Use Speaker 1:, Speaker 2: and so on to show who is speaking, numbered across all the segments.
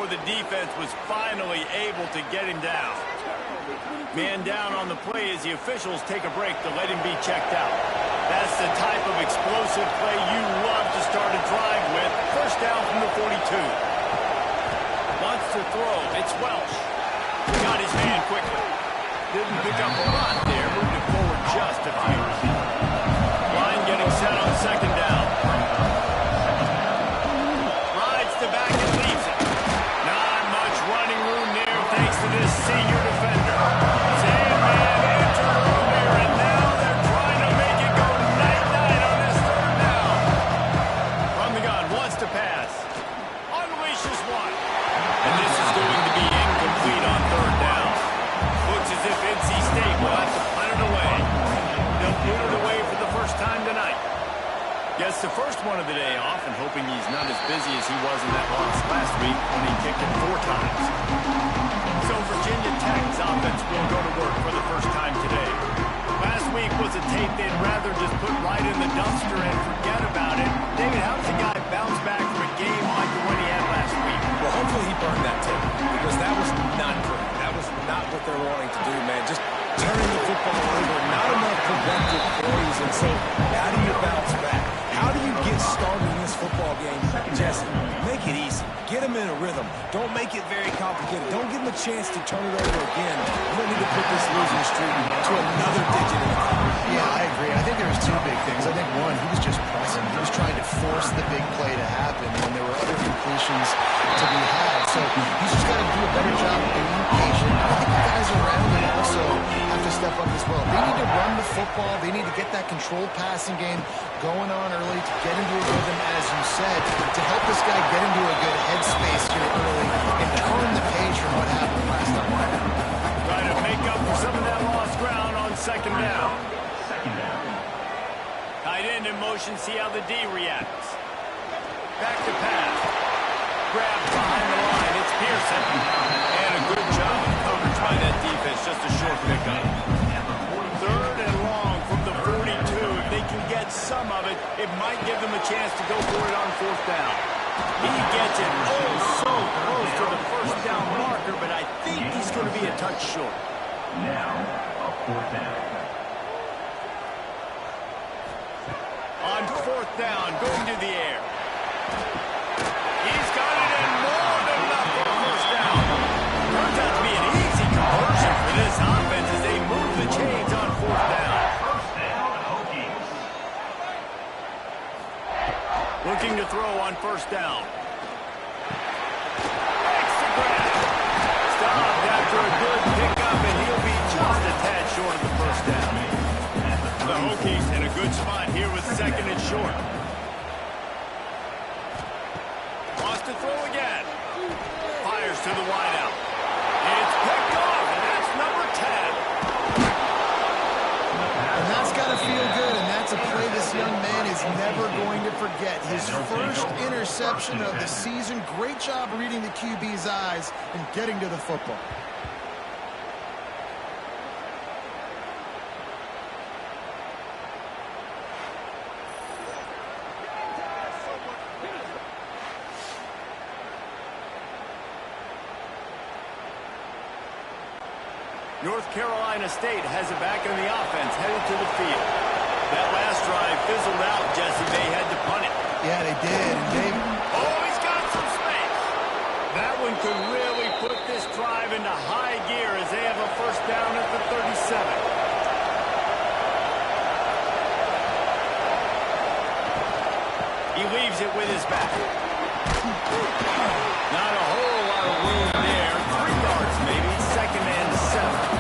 Speaker 1: throw, the defense was finally able to get him down. Man down on the play as the officials take a break to let him be checked out. That's the type of explosive play you love to start a drive with. First down from the 42. Wants to throw. It's Welch. Got his hand quickly. Didn't pick up a lot there. Moved it forward just a few. Line getting set on second down. Rides the back and leaves it. Not much running room there thanks to this senior defender. Sandman entered earlier, and now they're trying to make it go night-night on this third down. From the gun, wants to pass. Unleashes one. And this is going to be incomplete on third down. Looks as if NC State will have to punt it away. They'll put it away for the first time tonight. Gets the first one of the day off and hoping he's not as busy as he was in that loss last week when he kicked it 4 times. So Virginia Tech's offense will go to work for the first time today. Last week was a tape they'd rather just put right in the dumpster and forget about it. David, how does a guy bounce back from a game like the one he had last week?
Speaker 2: Well, hopefully he burned that tape because that was not great. That was not what they were wanting to do, man. Just turning the football over, not enough productive plays. And so how do you bounce back? How do you get started in this football game? Jesse, make it easy. Get them in a rhythm. Don't make it very complicated. Don't give them a chance to turn it over again. You don't need to put this losing streak to another digit in the column.
Speaker 3: Yeah, I agree. I think there was 2 big things. I think one, he was just pressing. He was trying to force the big play to happen when there were other completions to be had. So he's just got to do a better job of being patient. I think the guys around him also have to step up as well. They need to run the football. They need to get that controlled passing game going on early to get into a rhythm, as you said, to help this guy get into a good headspace here early and turn the page from what happened last time around.
Speaker 1: Trying to make up for some of that lost ground on second down. Tight end in motion, see how the D reacts. Back to pass. Grabbed behind the line, it's Pearson. And a good job of coverage by that defense, just a short pickup. Third and long from the 42. If they can get some of it, it might give them a chance to go for it on fourth down. He gets it so close to the first down marker, but I think he's going to be a touch short.
Speaker 4: Now, a fourth down.
Speaker 1: On fourth down, going to the air. He's got it in more than enough for the first down. Turns out to be an easy conversion for this offense as they move the chains on fourth down. Looking to throw on first down. Makes the grab. Stopped after a good pickup, and he'll be just a tad short of the first down. The Hokies in a good spot here with second and short. Wants to throw again. Fires to the wideout. It's picked off, and that's number 10.
Speaker 3: And that's got to feel good, and that's a play this young man is never going to forget. His first interception of the season. Great job reading the QB's eyes and getting to the football.
Speaker 1: North Carolina State has it back in the offense, headed to the field. That last drive fizzled out, Jesse. They had to punt it.
Speaker 3: Yeah, they did. And Dave...
Speaker 1: Oh, he's got some space. That one could really put this drive into high gear as they have a first down at the 37. He leaves it with his back. Not a whole lot of room there. 3 yards maybe. Second and 7.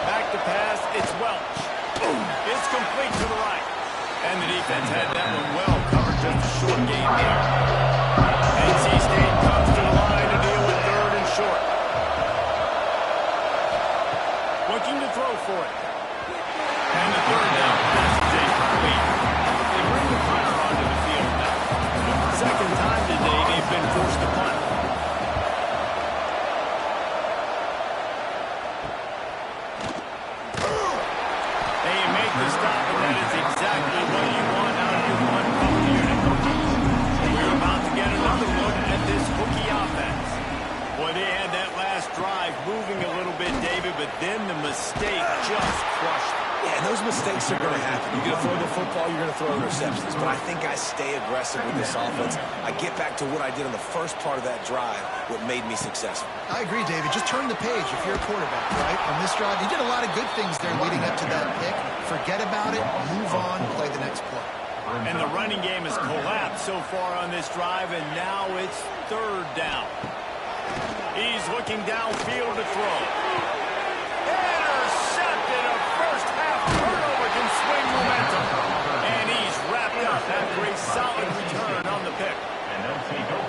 Speaker 1: Back to pass. It's Welch. It's complete to the right. And the defense had that one well covered. Just a short game there. NC State comes to the line to deal with third and short. Looking to throw for it. And the third down pass is incomplete. They bring the punter onto the field now. Second time today they've been forced to punt. They make the stop, and that is exactly what you want out of your moving a little bit, David, but then the mistake just crushed him.
Speaker 2: Yeah, and those mistakes are going to happen. You're going to throw the football, you're going to throw interceptions. But I think I stay aggressive with this offense. I get back to what I did on the first part of that drive, what made me successful.
Speaker 3: I agree, David. Just turn the page if you're a quarterback, right? On this drive, you did a lot of good things there leading up to that pick. Forget about it, move on, play the next play.
Speaker 1: And the running game has collapsed so far on this drive, and now it's third down. He's looking downfield to throw. Intercepted. A first half turnover can swing momentum. And he's wrapped up after a solid return on the pick.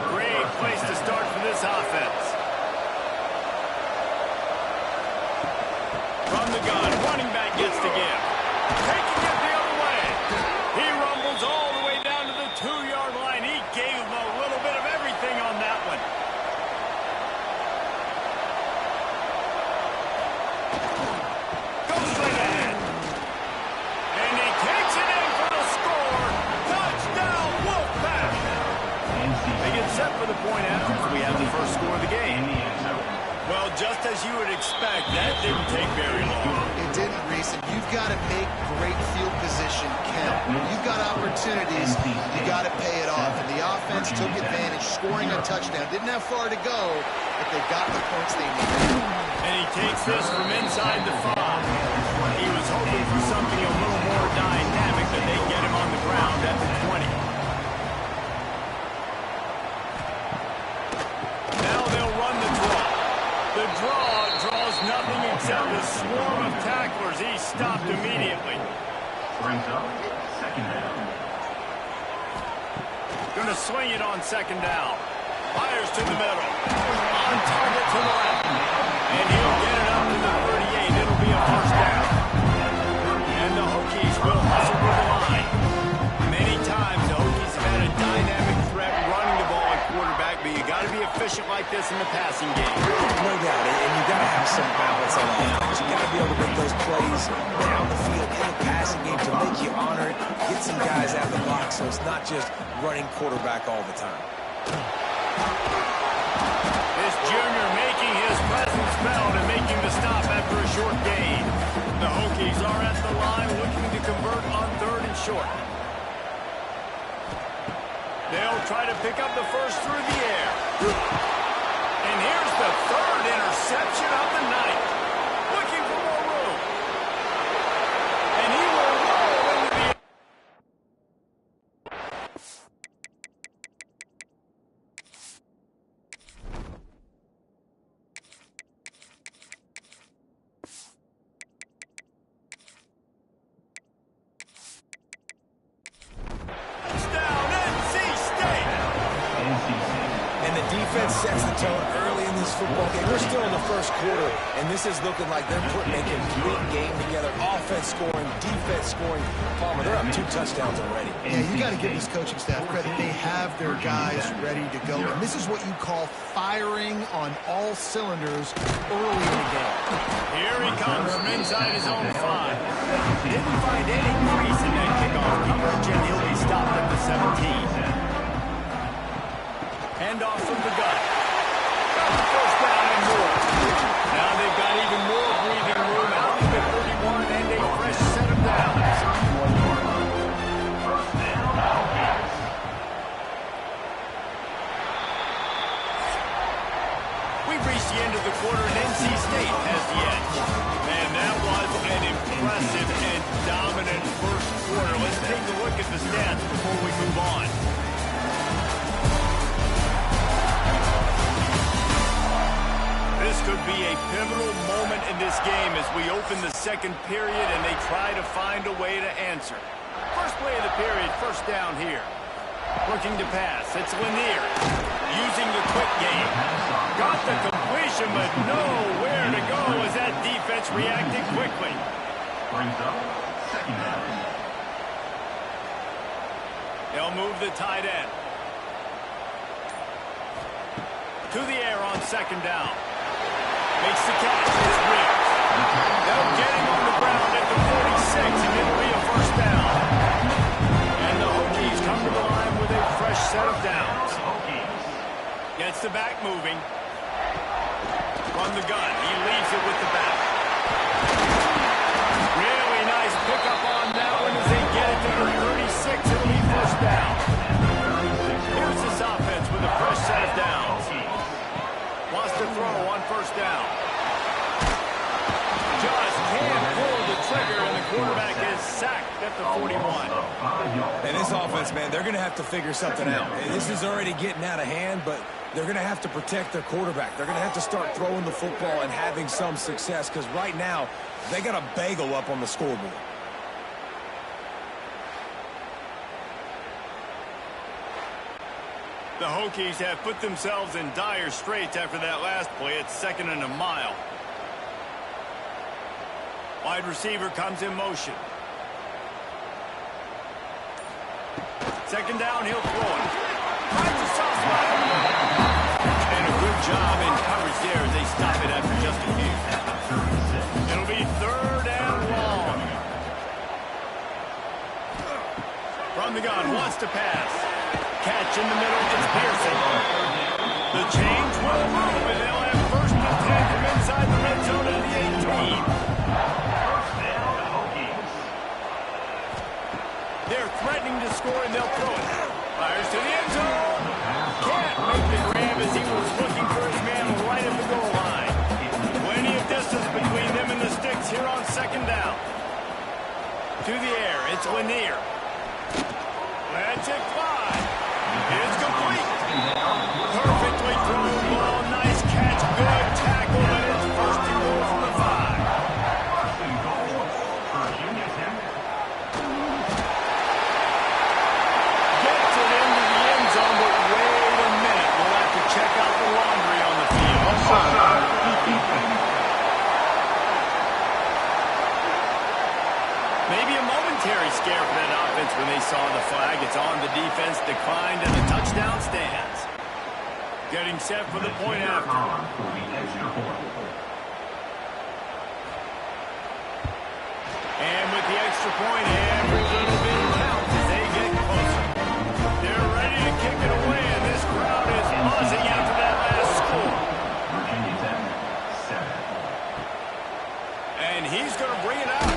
Speaker 1: Great place to start for this offense. From the gun, running back gets to give. Taking it the other way. He rumbles all the way down to the 2-yard line. He gave him a little bit of everything on that one. Goes straight ahead. And he takes it in for the score. Touchdown, Wolfpack. They get set for the point after we have the first score of the game. Well, just as you would expect, that didn't take very long.
Speaker 3: It didn't, Reese, and you've got to make great field position count. You've got opportunities, you got to pay it off. And the offense took advantage, scoring a touchdown. Didn't have far to go, but they got the points they needed.
Speaker 1: And he takes this from inside the 5. He was hoping for something a little more dynamic, but they get him on the ground at the 20. Now they'll run the draw. The draw draws nothing except a swarm of tacklers. He's stopped immediately.
Speaker 4: Brings up second down.
Speaker 1: Going to swing it on second down. Fires to the middle. On target to the left. And he'll get it up to the 38. It'll be a first down. And the Hokies will hustle to the line. Many times the Hokies have had a dynamic threat running the ball at quarterback, but you got to be efficient like this in the passing game.
Speaker 2: No doubt, and you got to have some balance on offense. You got to be able to make those plays down the field in the passing game to make you honor it, get some guys out of the box, so it's not just running quarterback all the time.
Speaker 1: This junior making his presence felt and making the stop after a short gain. The Hokies are at the line looking to convert on 3rd and short. They'll try to pick up the first through the air. And here's the 3rd interception of the night. Looking for more room. And he will roll into the end. Touchdown, NC State.
Speaker 2: And the defense sets the tone early in this football game. We're still in the first quarter, and this is looking like they're putting a complete game together. Offense scoring, defense scoring. Palmer, they're up 2 touchdowns already.
Speaker 3: Yeah, you got to give this coaching staff credit. They have their guys ready to go. And this is what you call firing on all cylinders early in the game.
Speaker 1: Here he comes from inside his own 5. Didn't find any crease in that kickoff coverage, and he'll be stopped at the 17. Handoff from the gun. Got the first down and more. Now they've got even more breathing room out to the 31 and a fresh set of downs.
Speaker 4: First down.
Speaker 1: We've reached the end of the quarter, and NC State has the edge. Man, that was an impressive and dominant first quarter. Let's take a look at the stats before we move on. This could be a pivotal moment in this game as we open the second period and they try to find a way to answer. First play of the period, first down here. Looking to pass, it's Lanier. Using the quick game. Got the completion, but nowhere to go as that defense reacted quickly.
Speaker 4: Brings up second down.
Speaker 1: They'll move the tight end. To the air on second down. Makes the catch. It's Riggs. They'll get him on the ground at the 46, and it'll be a first down. And the Hokies come to the line with a fresh set of downs. Gets the back moving. From the gun, he leaves it with the back. Really nice pickup on that one as they get it to the 36. It'll be first down. Here's this offense with a fresh set of downs. Wants to throw on first down. Just can't pull the trigger, and the quarterback is sacked at the 41.
Speaker 2: And this offense, man, they're going to have to figure something out. And this is already getting out of hand, but they're going to have to protect their quarterback. They're going to have to start throwing the football and having some success, because right now, they got a bagel up on the scoreboard.
Speaker 1: The Hokies have put themselves in dire straits after that last play. It's 2nd and a mile. Wide receiver comes in motion. 2nd down, he'll throw it. Finds a soft spot. And a good job in coverage there as they stop it after just a few. It'll be 3rd and long. From the gun, wants to pass. Catch in the middle, it's Pearson. The change will move, and they'll have 1st and 10 from inside the red zone of the 18. They're threatening to score, and they'll throw it. Fires to the end zone. Can't make the grab as he was looking for his man right at the goal line. Plenty of distance between them and the sticks here on 2nd down. To the air, it's Lanier. Let's it fly. It's complete. Perfectly thrown ball. Nice catch. Good tackle. And it's 1st and goal from the 5. Gets it into the end zone, but wait a minute. We'll have to check out the laundry on the field. Maybe a momentary scare for that offense when they saw the flag. It's on the defense, declined, and the touchdown stands. Getting set for the point after. And with the extra point, every little bit counts as they get closer. They're ready to kick it away, and this crowd is buzzing after that last score. And he's going to bring it out.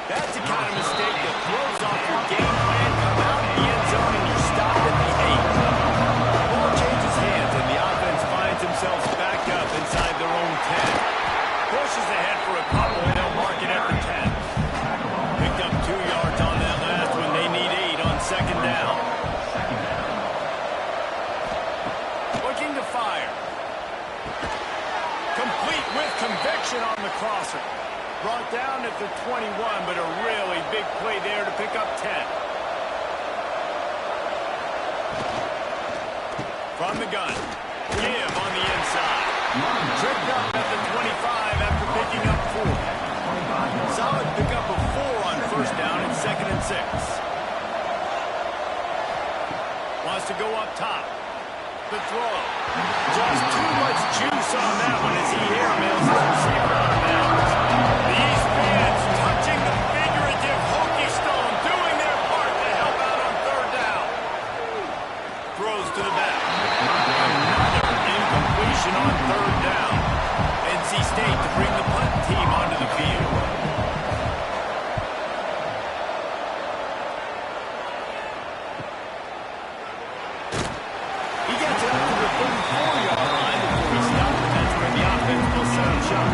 Speaker 1: That's the kind of mistake that throws off your game plan. Come out in the end zone and you're stopped at the 8. Ball changes hands and the offense finds themselves back up inside their own 10. Pushes ahead for a couple and they'll mark it at the 10. Picked up 2 yards on that last one. They need 8 on 2nd down. Looking to fire. Complete with conviction on the crosser. Brought down at the 21, but a really big play there to pick up 10. From the gun, Give on the inside. Tripped up at the 25 after picking up 4. Solid pickup of 4 on 1st down and 2nd and 6. Wants to go up top. The throw. Just too much juice on that one as he airmails his receiver out of bounds. These fans touching the figurative Hokie stone, doing their part to help out on 3rd down. Throws to the back. Another incompletion on 3rd down. NC State to bring the punt team onto the field. He gets it up to the 34-yard line before he stops, and that's where the offense will set up shop.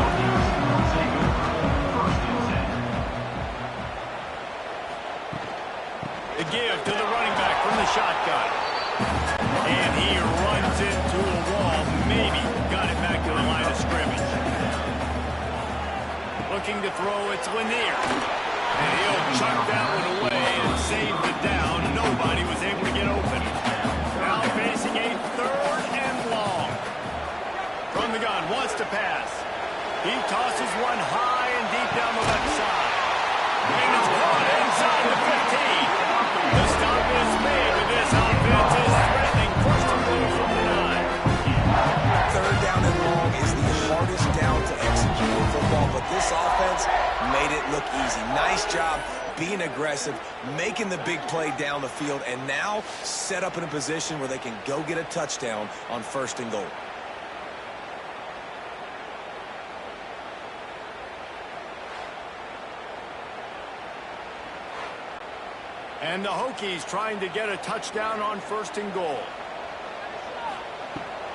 Speaker 1: The give to the running back from the shotgun. And he runs into a wall. Maybe got it back to the line of scrimmage. Looking to throw, it's Lanier. And he'll chuck that one away and save the down. Nobody was able to get open. Now facing a 3rd and long. From the gun, wants to pass. He tosses one high and deep down the left side. And it's caught inside the 15. The stop is made, but this offense is threatening 1st and goal from the 9.
Speaker 2: 3rd down and long is the hardest down to execute in football, but this offense made it look easy. Nice job being aggressive, making the big play down the field, and now set up in a position where they can go get a touchdown on 1st and goal.
Speaker 1: And the Hokies trying to get a touchdown on 1st and goal.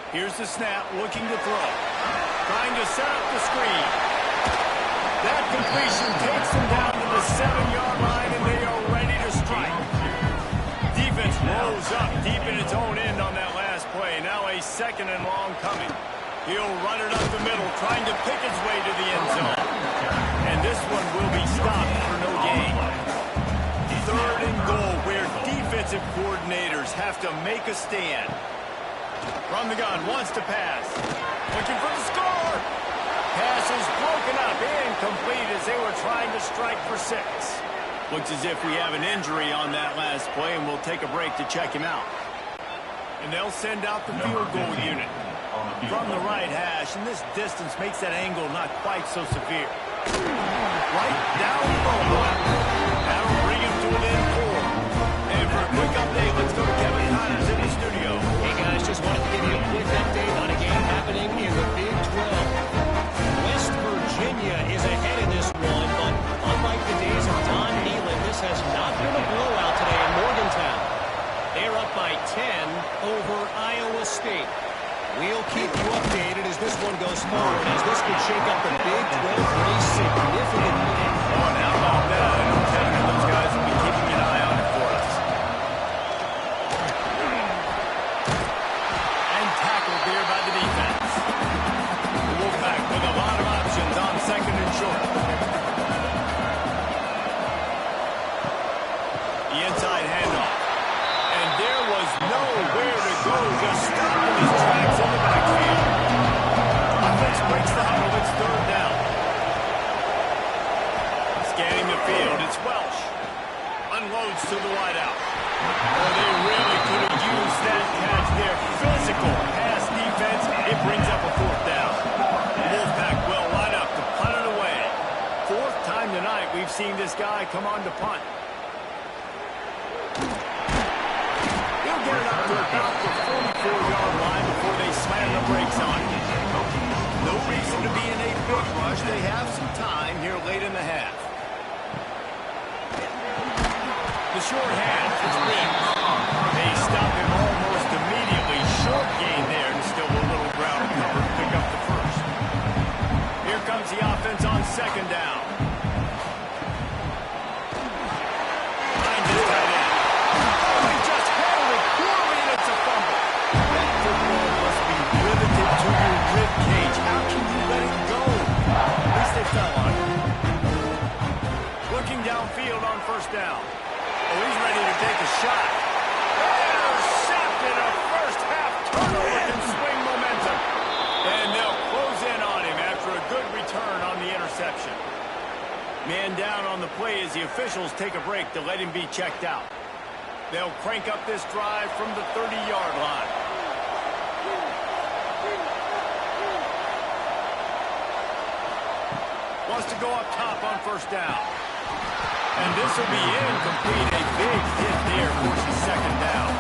Speaker 1: Here's the snap, looking to throw. Trying to set up the screen. That completion takes them down to the 7-yard line, and they are ready to strike. Defense rolls up deep in its own end on that last play. Now a 2nd and long coming. He'll run it up the middle, trying to pick his way to the end zone. And this one will be stopped for no gain. 3rd and goal, where defensive coordinators have to make a stand. From the gun, wants to pass. Looking for the score. Pass is broken up, incomplete as they were trying to strike for 6. Looks as if we have an injury on that last play, and we'll take a break to check him out. And they'll send out the field goal unit from the right hash, and this distance makes that angle not quite so severe. Right down low. That'll bring him to an end 4. And for a quick update, let's go to Kevin Connors in the studio.
Speaker 5: Hey guys, just wanted to give you a quick update on a game happening in the Big 12. West Virginia is ahead in this one, but unlike the days of Don Nehlen, this has not been a blowout today in Morgantown. They're up by 10 over Iowa State. We'll keep you updated as this one goes forward, as this could shake up the Big 12 pretty significantly.
Speaker 1: Oh, and how about that? I know Kevin and those guys will be keeping an eye on it for us. And tackled there by the defense. The Wolfpack with a lot of options on 2nd and short. The inside handoff. And there was nowhere to go, just stopped in his tracks in the backfield. Offense breaks the huddle, it's 3rd down. Scanning the field, it's Welsh. Unloads to the wideout. Oh, they really could have used that catch there. Physical pass defense, it brings up a 4th down. Wolfpack will line up to punt it away. 4th time tonight we've seen this guy come on to punt. Get it up to about the 44-yard line before they slam the brakes on it. No reason to be in a big rush. They have some time here late in the half. The short hand, it's Williams. They stop him almost immediately. Short gain there, and still a little ground cover to pick up the 1st. Here comes the offense on 2nd down. Behind his tight end. To your rib cage. How can you let it go? At least they fell on it. Looking downfield on 1st down. Oh, he's ready to take a shot. Intercepted, a first-half turnover can swing momentum. And they'll close in on him after a good return on the interception. Man down on the play as the officials take a break to let him be checked out. They'll crank up this drive from the 30-yard line. Wants to go up top on 1st down. And this will be incomplete. A big hit there forces 2nd down.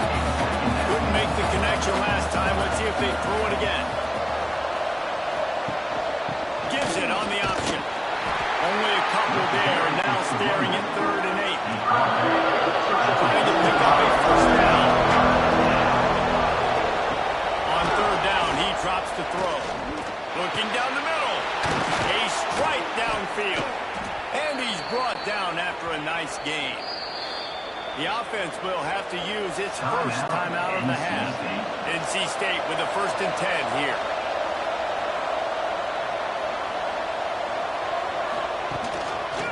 Speaker 1: Couldn't make the connection last time. Let's see if they throw it again. Gives it on the option. Only a couple there, and now staring at 3rd and 8. Trying to pick up a 1st down. On 3rd down, he drops to throw. Looking down the middle. A strike downfield. And he's brought down after a nice gain. The offense will have to use its first timeout of the half. NC State with a 1st and 10 here.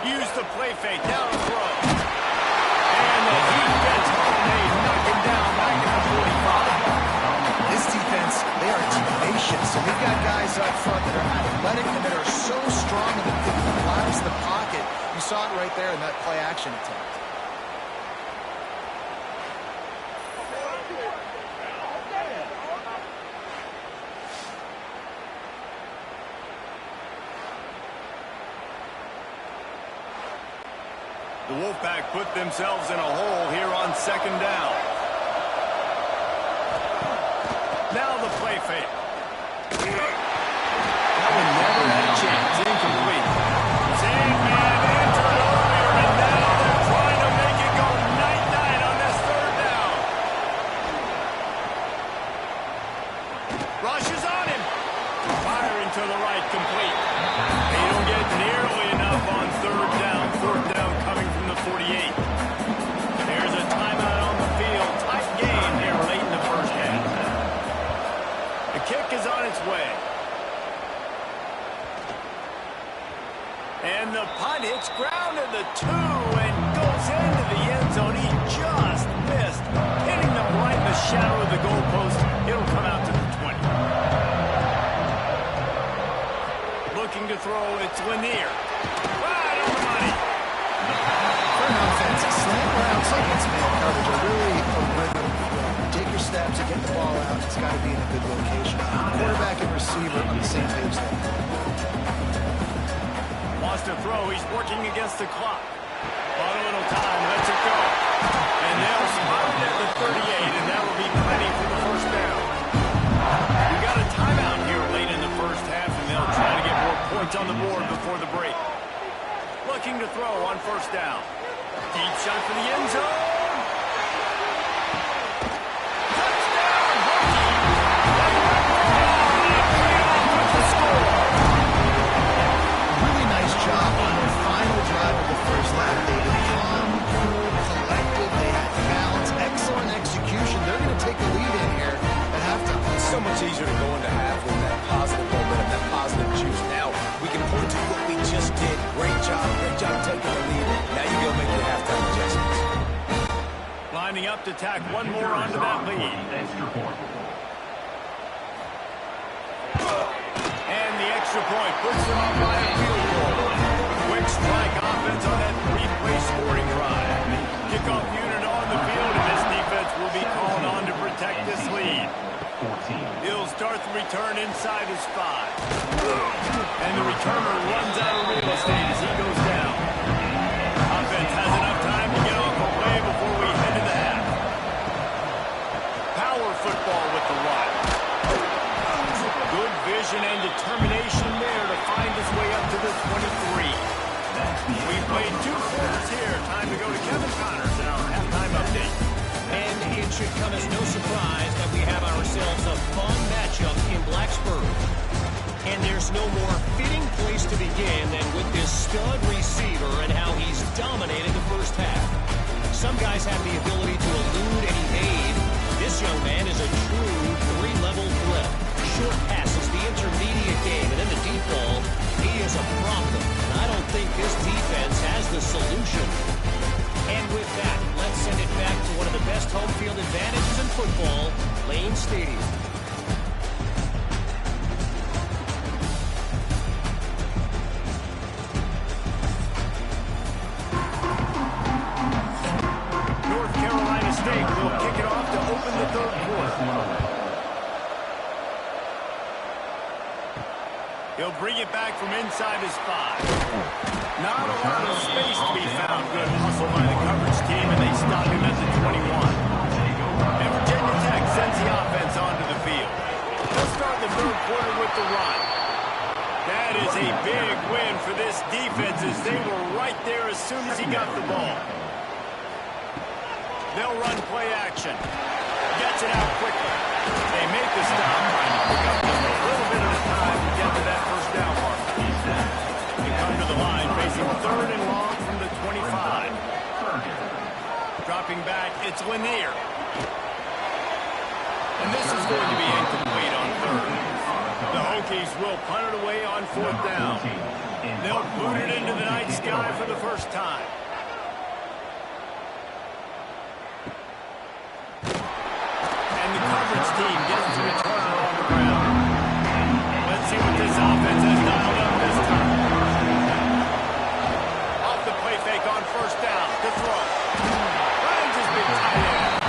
Speaker 1: Use the play fake, down the throw. And the defense home, they knock him down back at the 45.
Speaker 3: This defense, they are tenacious. And we've got guys up front that are athletic and that are so strong that they can collapse the pocket. You saw it right there in that play action attempt.
Speaker 1: The Wolfpack put themselves in a hole here on 2nd down. Now the play fake. That one never had a chance. Incomplete. Same man entered earlier, and now they're trying to make it go night ground and the 2 and goes into the end zone. He just missed, hitting them right in the shadow of the goalpost. It'll come out to the 20. Looking to throw, it's Lanier. Right on the money.
Speaker 3: For an offense, slant routes against man coverage are really a rhythm. Take your steps and get the ball out. It's got to be in a good location. Quarterback and receiver on the same page there.
Speaker 1: Wants to throw. He's working against the clock. On a little time. Lets it go. And they'll spot it at the 38, and that will be plenty for the first down. We got a timeout here late in the first half, and they'll try to get more points on the board before the break. Looking to throw on first down. Deep shot for the end zone. Touchdown, Hokies.
Speaker 3: Really nice job on their final drive of the first half. They were calm, cool, collected. They had balance, excellent execution. They're going to take a lead in here at halftime.
Speaker 2: It's so much easier to go into half with that positive momentum, that positive juice. Now we can point to what we just did. Great job taking the lead. Now you go make the halftime adjustments.
Speaker 1: Lining up to tack one more onto that lead.
Speaker 4: Extra point.
Speaker 1: And the extra point puts them up by a field goal. Quick strike offense on that three-play scoring drive. Kickoff unit on the field, and this defense will be called on to protect this lead. He'll start the return inside his 5. And the returner runs out of real estate as he goes down. Offense has enough time to get off the play before we head to the half. Power football with the Wild. Good vision and determination there to find his way up to the 23. We've played 2 quarters here. Time to go to Kevin Connors in our halftime update.
Speaker 5: And it should come as no surprise that we have ourselves a fun matchup in Blacksburg. And there's no more fitting place to begin than with this stud receiver and how he's dominated the first half. Some guys have the ability to elude and evade. This young man is a true 3-level threat. Short passes, the intermediate game, and then the deep ball. He is a problem. And I don't think this defense has the solution. And with that, let's send it back to one of the best home field advantages in football, Lane Stadium.
Speaker 1: North Carolina State will kick it off to open the third quarter. He'll bring it back from inside his 5. Not a lot of space to be found. Good hustle by the coverage team, and they stop him at the 21. And Virginia Tech sends the offense onto the field. They'll start the third quarter with the run. That is a big win for this defense as they were right there as soon as he got the ball. They'll run play action. Gets it out quickly. They make the stop, trying to pick up just a little bit at a time to get to that first down mark. They come to the line, facing 3rd and long from the 25. Dropping back, it's Lanier. And this is going to be incomplete on 3rd. The Hokies will punt it away on 4th down. They'll boot it into the night sky for the first time. And the coverage team gets the returner on the ground. Let's see what this offense has dialed up this time. Off the play fake on first down to throw. Finds his big tight end.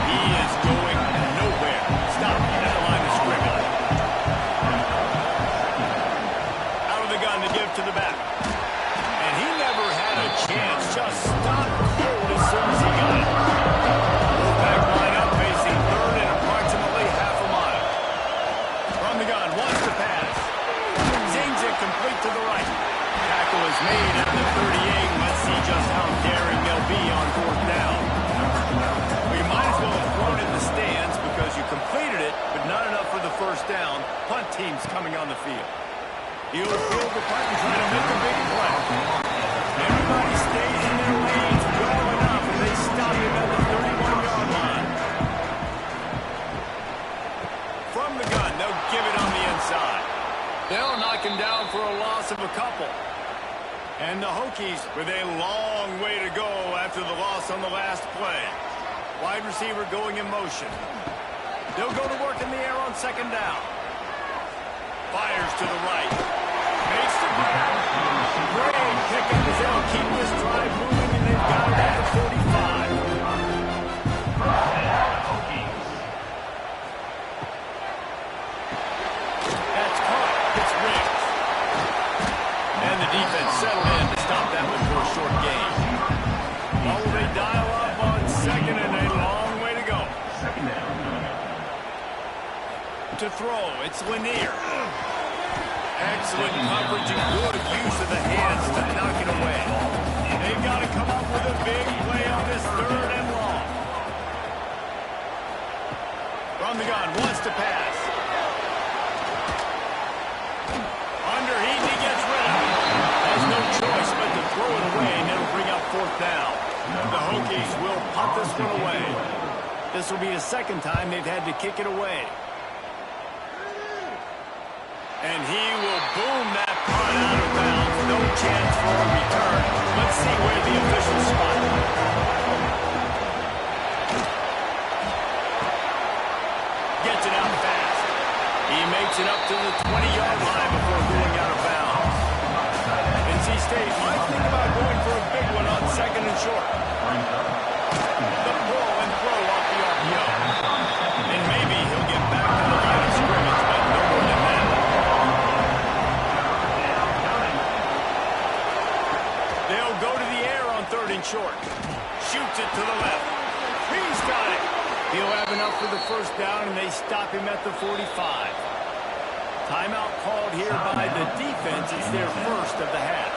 Speaker 1: He is going nowhere. Stop at the line of scrimmage. Out of the gun to give to the back. And he never had a chance. Just stopped cold as soon as he got it. Fullback line up facing 3rd and approximately half a mile. From the gun, wants to pass. Zings it complete to the right. Tackle is made at the 38. Let's see just how daring they'll be on 4th down. Well, you might as well have thrown it in the stands because you completed it, but not enough for the first down. Punt team's coming on the field. He'll field the punt and try to make a big play. Everybody stays in their lanes well enough, and they stop him at the 31-yard line. From the gun, they'll give it on the inside. They'll knock him down for a loss of a couple. And the Hokies Hokies with a long way to go after the loss on the last play. Wide receiver going in motion. They'll go to work in the air on second down. Fires to the right. Makes the grab. Great pickup as they'll keep this drive moving, and they've got it at the 45. That's caught. It's Riggs. And the defense settled in to stop that one for a short gain. Oh, they dial up on second, and a long way to go.
Speaker 4: Second down.
Speaker 1: To throw, it's Lanier. Excellent coverage and good use of the hands to knock it away. They've got to come up with a big play on this third and long. From the gun, wants to pass. Underheat, he gets rid of it. Has no choice but to throw it away, and it'll bring up fourth down. The Hokies will punt this one away. This will be the second time they've had to kick it away. And he will boom that punt out of bounds. No chance for a return. Let's see where the officials spot it. Gets it out fast. He makes it up to the 20-yard line before going out of bounds. NC State might think about going for a big one on second and short. The pull and throw off the RPO. And maybe he'll get back to the line of scrimmage, but no more than that. They'll go to the air on third and short. Shoots it to the left. He's got it. He'll have enough for the first down, and they stop him at the 45. Timeout called here by the defense. It's their first of the half.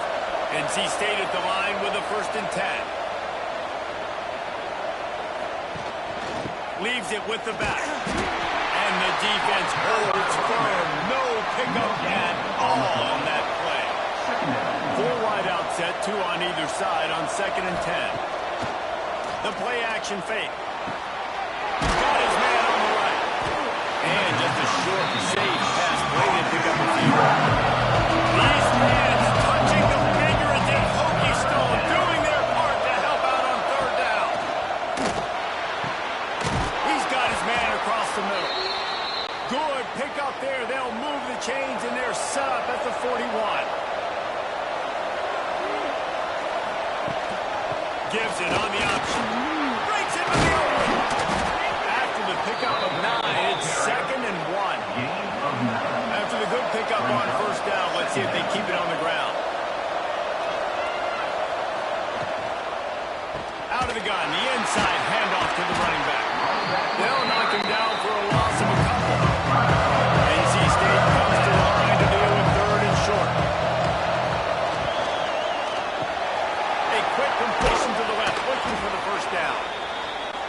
Speaker 1: NC State at the line with a 1st and 10. Leaves it with the back. And the defense holds firm. No pickup at all on that play. 4 wide out set, 2 on either side on 2nd and 10. The play action fake. Got his man on the right. And just a short, safe pass play to pick up a few. These fans touching the finger at that Hokie Stone, doing their part to help out on third down. He's got his man across the middle. Good pick up there. They'll move the chains, and they're set up at the 41. Gives it on the option. Breaks it with the open. After the pickup of 9, it's 2nd and 1. After the good pickup on first down, let's see if they keep it on the ground. Out of the gun, the inside handoff to the running back. They'll knock him down for a loss of a couple. NC State comes to the line to deal with third and short. A quick completion to the left, looking for the first down.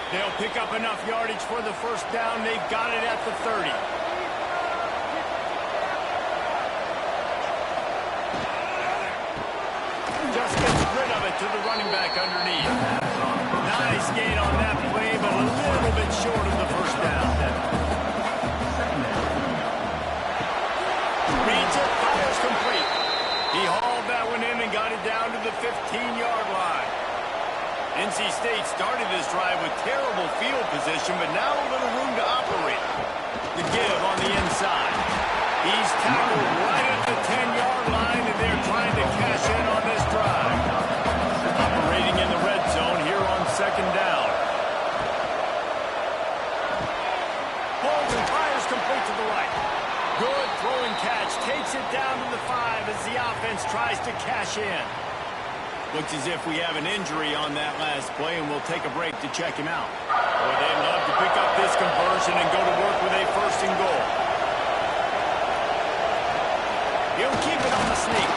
Speaker 1: They'll pick up enough yardage for the first down. They've got it at the 30. Just gets rid of it to the running back underneath. Nice gain on that play, but a little bit short of the first down. Reads it, fires complete. He hauled that one in and got it down to the 15-yard line. NC State started this drive with terrible field position, but now a little room to operate. The give on the inside. He's tackled right at the 10-yard line, and they're trying to cash in on this drive. Operating in the red zone here on second down. Pulls and fires complete to the right. Good throwing catch. Takes it down to the 5 as the offense tries to cash in. Looks as if we have an injury on that last play, and we'll take a break to check him out. Boy, they'd love to pick up this conversion and go to work with a 1st and goal. He'll keep it on the sneak.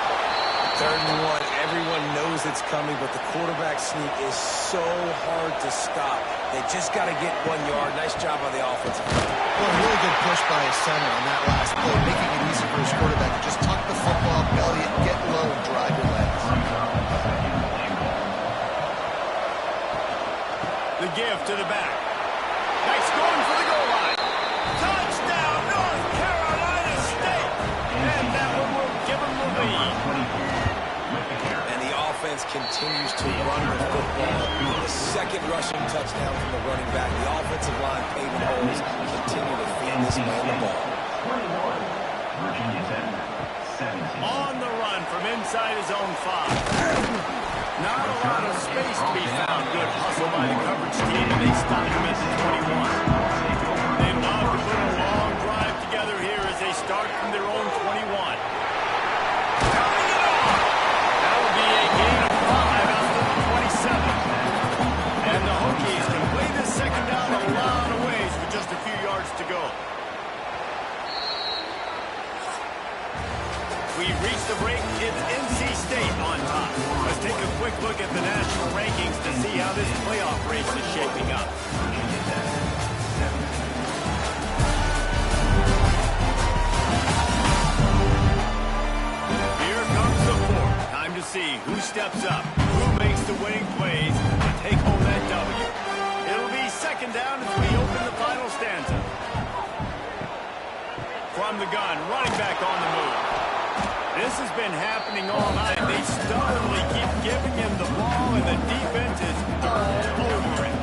Speaker 2: 3rd and 1. Everyone knows it's coming, but the quarterback sneak is so hard to stop. They just got to get 1 yard. Nice job by the offensive line.
Speaker 3: Well, really good push by his center on that last play, making it easy for his quarterback to just tuck the football, belly it, get low, and drive your legs.
Speaker 1: The give to the back. Nice going for the goal line. Touchdown, North Carolina State. And that one will give them the lead.
Speaker 2: And the offense defense continues to run the football. The second rushing touchdown from the running back. The offensive line paving holes. Continue to feed this man the ball.
Speaker 4: 21, Virginia Tech, 17.
Speaker 1: On the run from inside his own 5. Not a lot of space to be found. Good hustle by the coverage team, and they stop him at the 21. They love to put a long drive together here as they start from their own 21. Coming it off! That will be a gain of 5 out to the 27. And the Hokies can play this second down a lot of ways with just a few yards to go. We reach the break. It's NC State on top. Let's take a quick look at the national rankings to see how this playoff race is shaping up. Here comes the fourth. Time to see who steps up, who makes the winning plays to take home that W. It'll be second down as we open the final stanza. From the gun, running back on the move. This has been happening all night. They stubbornly keep giving him the ball, and the defense is all over it.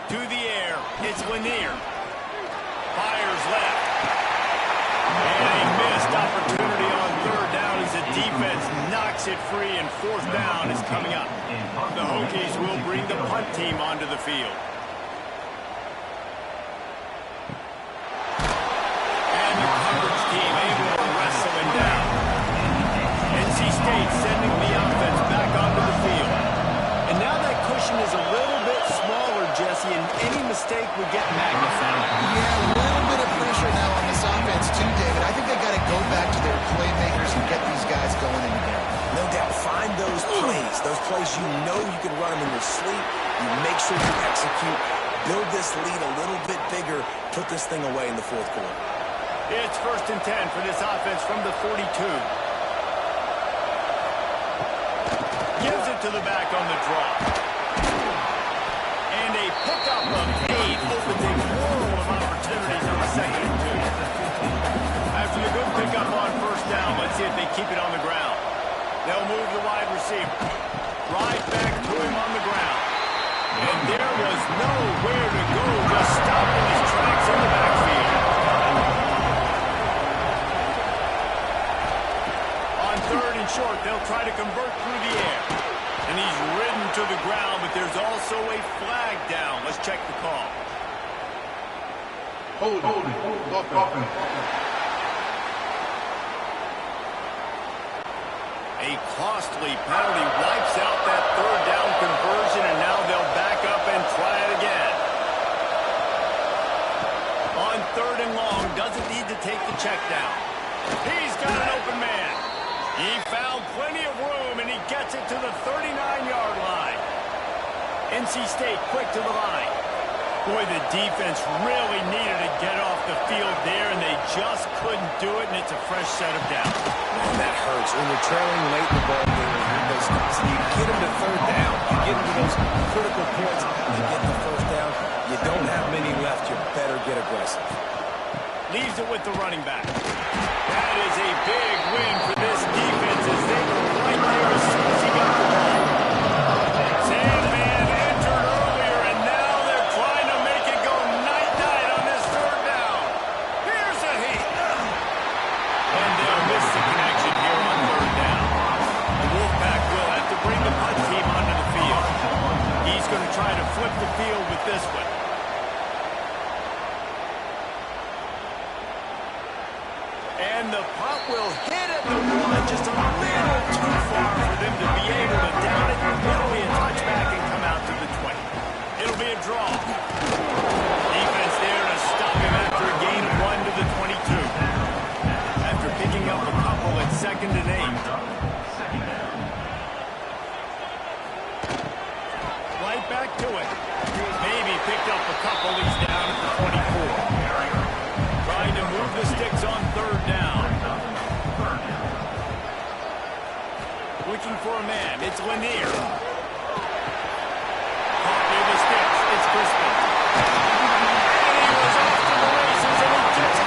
Speaker 1: To the air, it's Lanier. Fires left. And a missed opportunity on third down as the defense knocks it free, and fourth down is coming up. The Hokies will bring the punt team onto the field. Sending the offense back onto the field. And now that cushion is a little bit smaller, Jesse, and any mistake would get magnified.
Speaker 3: Yeah, a little bit of pressure now on this offense too, David. I think they got to go back to their playmakers and get these guys going in the game.
Speaker 2: No doubt, find those plays you know you can run them in your sleep. You make sure you execute, build this lead a little bit bigger, put this thing away in the fourth quarter.
Speaker 1: It's 1st and 10 for this offense from the 42. Gives it to the back on the draw. And a pickup of 8 opens a world of opportunities on the 2nd and 2. After the good pickup on first down, let's see if they keep it on the ground. They'll move the wide receiver. Right back to him on the ground. And there was nowhere to go, just stopping his tracks in the backfield. On 3rd and short, they'll try to convert through the air. And he's ridden to the ground, but there's also a flag down. Let's check the call.
Speaker 4: Holding.
Speaker 1: A costly penalty wipes out that 3rd down conversion, and now they'll back up and try it again. On 3rd and long, doesn't need to take the check down. He's got an open man. He found plenty of room, and he gets it to the 39-yard line. NC State quick to the line. Boy, the defense really needed to get off the field there, and they just couldn't do it, and it's a fresh set of downs.
Speaker 2: Man, that hurts. When you're trailing late in the ball game, those stops, you get them to 3rd down. You get into those critical points, you get the 1st down. You don't have many left. You better get aggressive.
Speaker 1: Leaves it with the running back. That is a big win for this defense as they were right there as soon as he got the ball. Sandman entered earlier, and now they're trying to make it go night-night on this 3rd down. Here's a heat. And they'll miss the connection here on 3rd down. The Wolfpack will have to bring the punt team onto the field. He's going to try to flip the field with this one. And the punt will hit at the 1, just a little too far for them to be able to down it. It'll be a touchback and come out to the 20. It'll be a draw. Defense there to stop him after a gain of 1 to the 22. After picking up a couple at 2nd and 8. Right back to it. Maybe picked up a couple. He's down at the 24. Trying to move the sticks on 3rd down. Looking for a man. It's Lanier. Caught near the sticks. It's Crispin. And he was off to the races, and he gets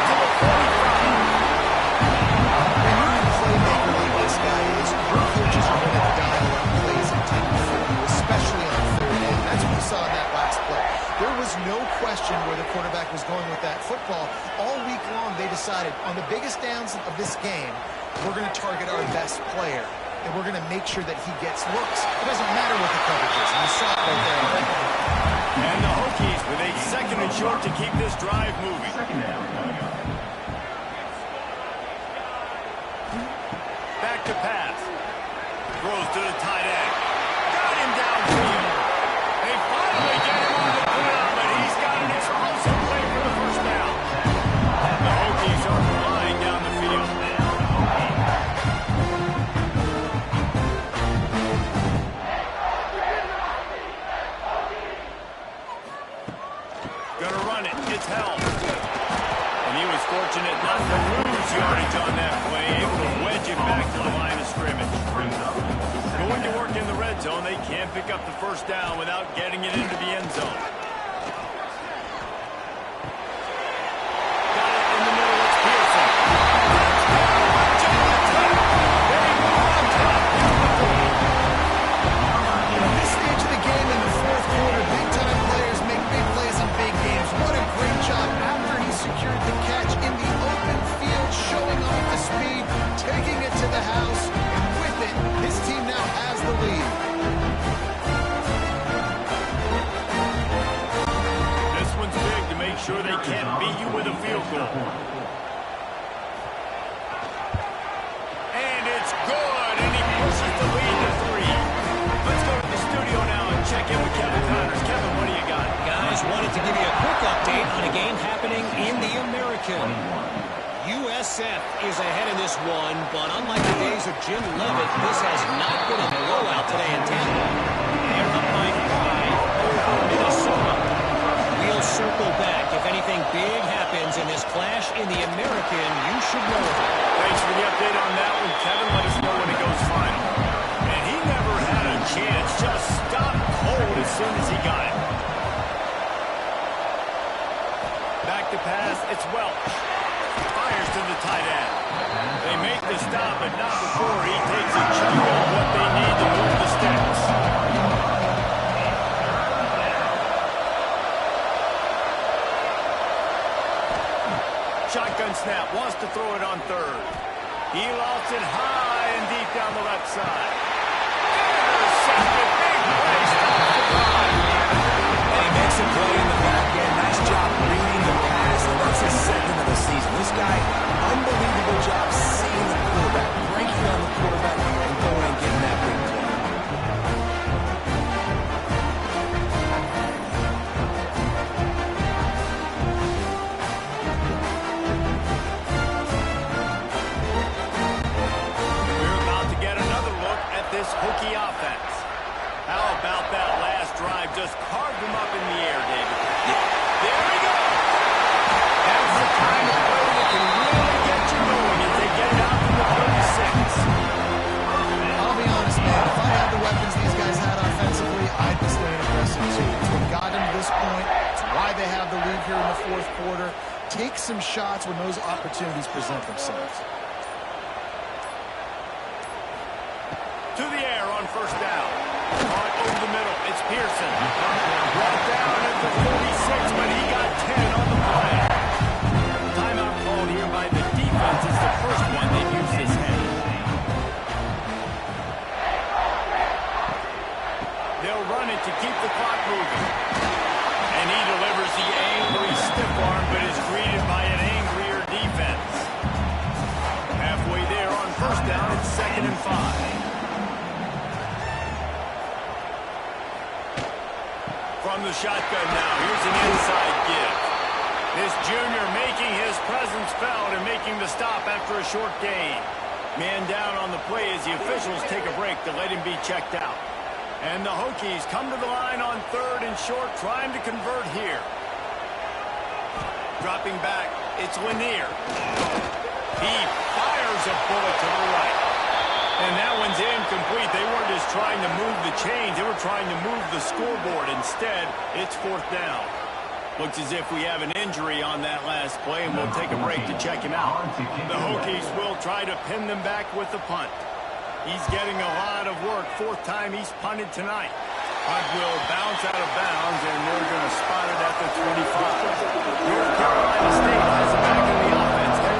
Speaker 3: decided on the biggest downs of this game, we're going to target our best player, and we're going to make sure that he gets looks. It doesn't matter what the coverage is, and you saw it right there already.
Speaker 1: And the Hokies with a second and short to keep this drive moving.
Speaker 4: Second down coming up.
Speaker 1: Back to pass. Throws to the tight end. Got him downfield. They finally get him on the ground, but he's got an explosive play for the first down. The Hokies are flying down the field. Gonna run it. It's held. And he was fortunate not to lose yardage on that play, able to wedge it back to the line of scrimmage. Going to work in the red zone, they can't pick up the first down without getting it into the end zone. Got it in the middle, it's Pearson.
Speaker 3: At this stage of the game in the fourth quarter, big-time players make big plays in big games. What a great job after he secured the catch in the open field, showing off the speed, taking it to the house, and with it, his team now has the lead.
Speaker 1: This one's big to make sure they can't beat you with a field goal. And it's good, and he pushes the lead to 3. Let's go to the studio now and check in with Kevin Connors. Kevin, what do you got?
Speaker 5: Guys, wanted to give you a quick update on a game happening in the American. USF is ahead in this one, but unlike the days of Jim Levitt, this has not been a blowout today in Tampa. They're up by 5 over Minnesota. We'll circle back. If anything big happens in this clash in the American, you should know of it.
Speaker 1: Thanks for the update on that one, Kevin. Let us know when it goes final. And he never had a chance. Just stopped cold as soon as he got it. Back to pass. It's Welch. Fires to the tight end. They make the stop, but not before he takes a chunk of what they need to move the sticks. Shotgun snap. Wants to throw it on third. He lofts it high and deep down the left side. Intercepted. Big play. Stops the drive.
Speaker 2: And he makes a play in the back end. Nice job reading the pass. And that's his second of the season. This guy, unbelievable job seeing the quarterback, breaking on the quarterback, and going and getting that big play.
Speaker 1: We're about to get another look at this Hokie offense. How about that last drive? Just carved him up in the air, David. There we go. That's the kind of play that can really get you going as they get it out to the 36.
Speaker 3: I'll be honest, man, if I had the weapons these guys had offensively, I'd be staying aggressive too. It's what got them to this point. It's why they have the lead here in the fourth quarter. Take some shots when those opportunities present themselves.
Speaker 1: To the air on first down. Caught over the middle. It's Pearson. Brought down at the 46, but he got 10 on the play. Timeout called here by the defense. It's the first one they've used this hand. They'll run it to keep the clock moving. And he delivers the angry stiff arm, but is greeted by an angrier defense. Halfway there on first down, it's 2nd and 5. From the shotgun now, here's an inside give. This junior making his presence felt and making the stop after a short gain. Man down on the play as the officials take a break to let him be checked out. And the Hokies come to the line on 3rd and short, trying to convert here. Dropping back, it's Lanier. He fires a bullet to the right. And that one's incomplete. They weren't just trying to move the chains. They were trying to move the scoreboard. Instead, it's 4th down. Looks as if we have an injury on that last play, and we'll take a break to check him out. The Hokies will try to pin them back with the punt. He's getting a lot of work. 4th time he's punted tonight. Punt will bounce out of bounds, and they're going to spot it at the 25. North Carolina State has it back in the offense.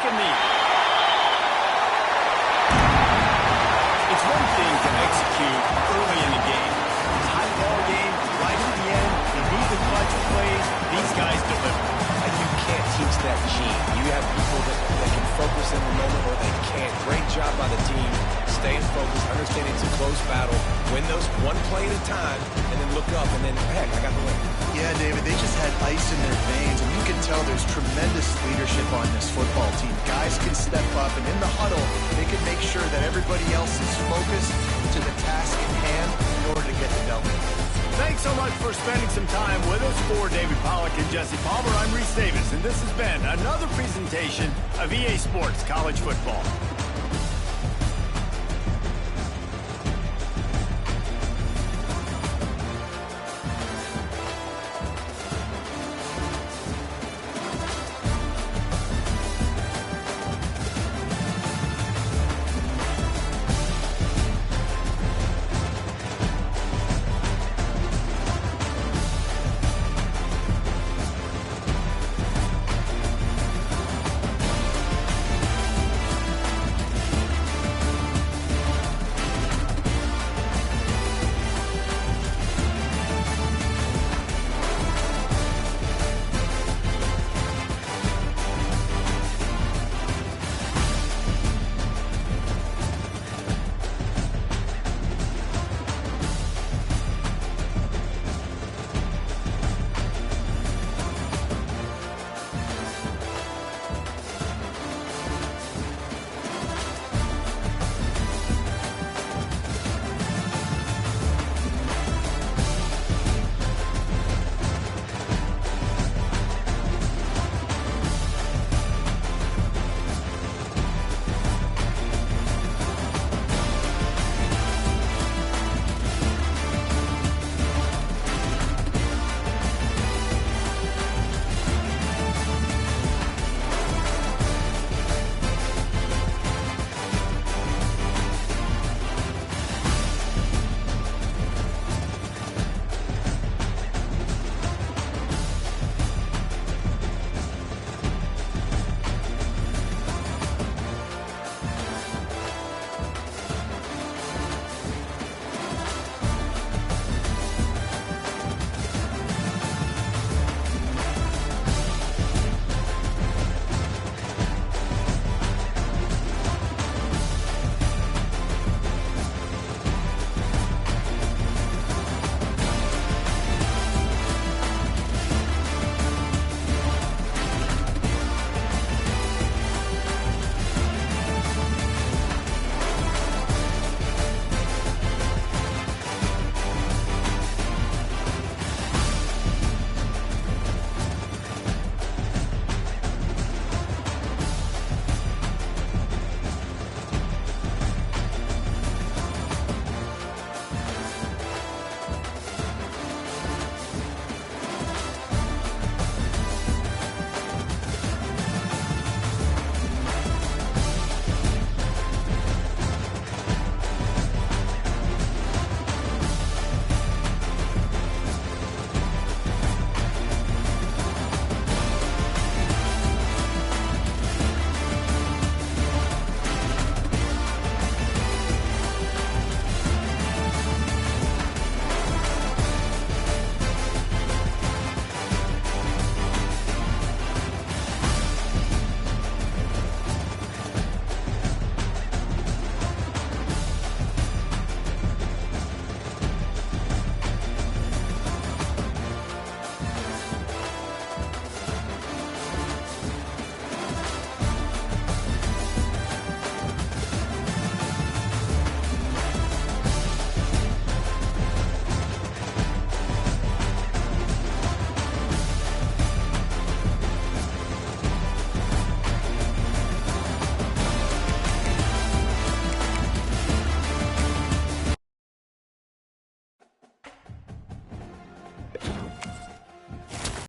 Speaker 1: second lead. It's one thing to execute early in the game. High ball game, right at the end, you need the clutch plays. These guys deliver.
Speaker 2: And you can't teach that gene. You have people that can focus in the moment or they can't. Great job by the team, staying focused, understanding it's a close battle, win those one play at a time, and then look up, and then, heck, I got the win.
Speaker 3: Yeah, David, they just had ice in their veins, and you can tell there's tremendous leadership on this football team. Guys can step up, and in the huddle, they can make sure that everybody else is focused to the task at hand in order to get the W.
Speaker 1: Thanks so much for spending some time with us. For David Pollack and Jesse Palmer, I'm Reese Davis, and this has been another presentation of EA Sports College Football.